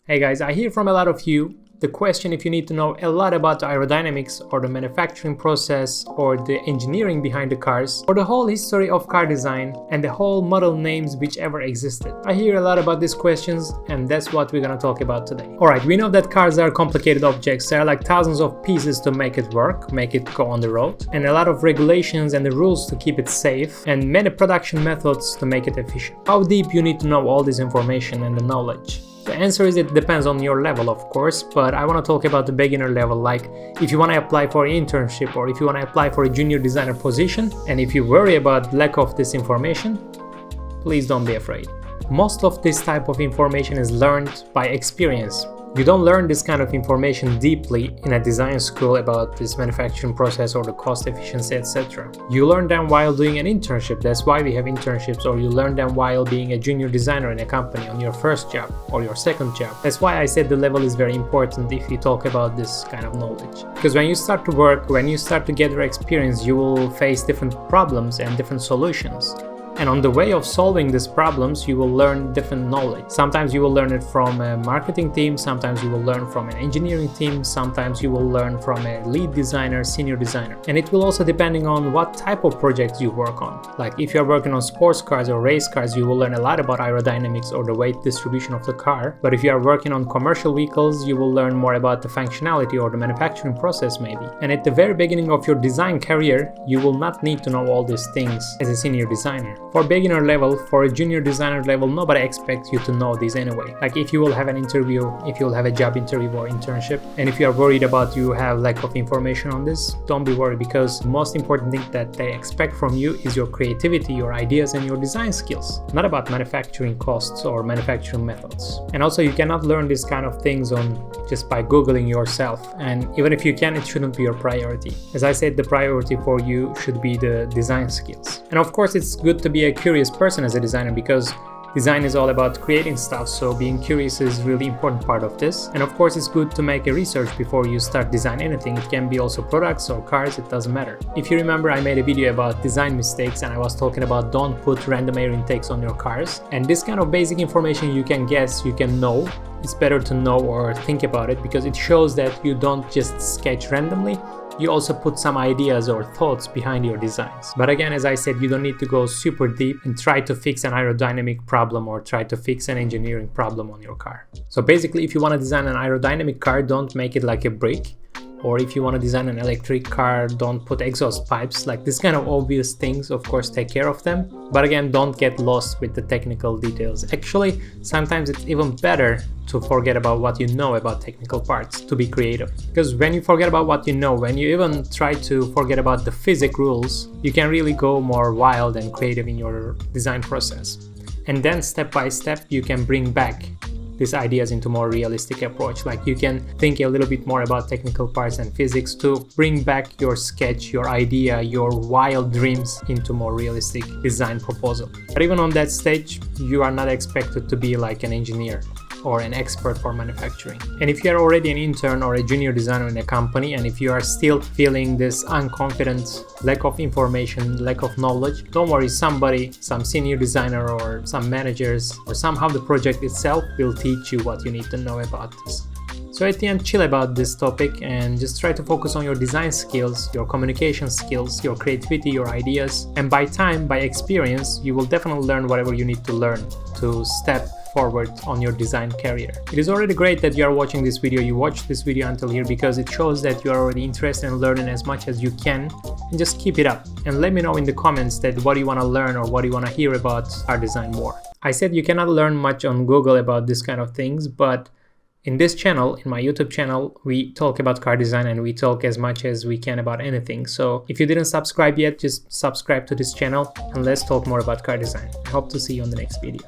Hey guys, I hear from a lot of you the question if you need to know a lot about the aerodynamics or the manufacturing process or the engineering behind the cars or the whole history of car design and the whole model names which ever existed. I hear a lot about these questions and that's what we're gonna talk about today. Alright, we know that cars are complicated objects. There are like thousands of pieces to make it work, make it go on the road, and a lot of regulations and the rules to keep it safe, and many production methods to make it efficient. How deep you need to know all this information and the knowledge? The answer is it depends on your level, of course, but I want to talk about the beginner level, like if you want to apply for an internship or if you want to apply for a junior designer position, and if you worry about lack of this information, please don't be afraid. Most of this type of information is learned by experience. You don't learn this kind of information deeply in a design school about this manufacturing process or the cost efficiency, etc. You learn them while doing an internship. That's why we have internships. Or you learn them while being a junior designer in a company on your first job or your second job. That's why I said the level is very important if you talk about this kind of knowledge. Because when you start to work, when you start to gather experience, you will face different problems and different solutions. And on the way of solving these problems, you will learn different knowledge. Sometimes you will learn it from a marketing team, sometimes you will learn from an engineering team, sometimes you will learn from a lead designer, senior designer. And it will also depending on what type of projects you work on. Like if you're working on sports cars or race cars, you will learn a lot about aerodynamics or the weight distribution of the car. But if you are working on commercial vehicles, you will learn more about the functionality or the manufacturing process maybe. And at the very beginning of your design career, you will not need to know all these things as a senior designer. For beginner level, for a junior designer level, nobody expects you to know this anyway. Like if you will have an interview, if you will have a job interview or internship, and if you are worried about you have lack of information on this, don't be worried, because the most important thing that they expect from you is your creativity, your ideas and your design skills, not about manufacturing costs or manufacturing methods. And also you cannot learn these kind of things on just by Googling yourself, and even if you can, it shouldn't be your priority. As I said, the priority for you should be the design skills. And of course it's good to be a curious person as a designer, because design is all about creating stuff, so being curious is really important part of this. And of course it's good to make a research before you start design anything. It can be also products or cars, it doesn't matter. If you remember, I made a video about design mistakes and I was talking about don't put random air intakes on your cars, and this kind of basic information you can guess, you can know. It's better to know or think about it, because it shows that you don't just sketch randomly, you also put some ideas or thoughts behind your designs. But again, as I said, you don't need to go super deep and try to fix an aerodynamic problem or try to fix an engineering problem on your car. So basically, if you want to design an aerodynamic car, don't make it like a brick. Or if you want to design an electric car, don't put exhaust pipes. Like this kind of obvious things, of course, take care of them. But again, don't get lost with the technical details. Actually, sometimes it's even better to forget about what you know about technical parts, to be creative. Because when you forget about what you know, when you even try to forget about the physics rules, you can really go more wild and creative in your design process. And then step by step, you can bring back these ideas into more realistic approach. Like you can think a little bit more about technical parts and physics to bring back your sketch, your idea, your wild dreams into more realistic design proposal. But even on that stage, you are not expected to be like an engineer or an expert for manufacturing. And if you are already an intern or a junior designer in a company, and if you are still feeling this unconfident, lack of information, lack of knowledge, don't worry, somebody, some senior designer or some managers or somehow the project itself will teach you what you need to know about this. So at the end, chill about this topic and just try to focus on your design skills, your communication skills, your creativity, your ideas. And by time, by experience, you will definitely learn whatever you need to learn to step forward on your design career. It is already great that you are watching this video, you watched this video until here, because it shows that you are already interested in learning as much as you can, and just keep it up. And let me know in the comments that what you want to learn or what you want to hear about car design more. I said you cannot learn much on Google about this kind of things, but in this channel, in my YouTube channel, we talk about car design and we talk as much as we can about anything. So if you didn't subscribe yet, just subscribe to this channel and let's talk more about car design. I hope to see you on the next video.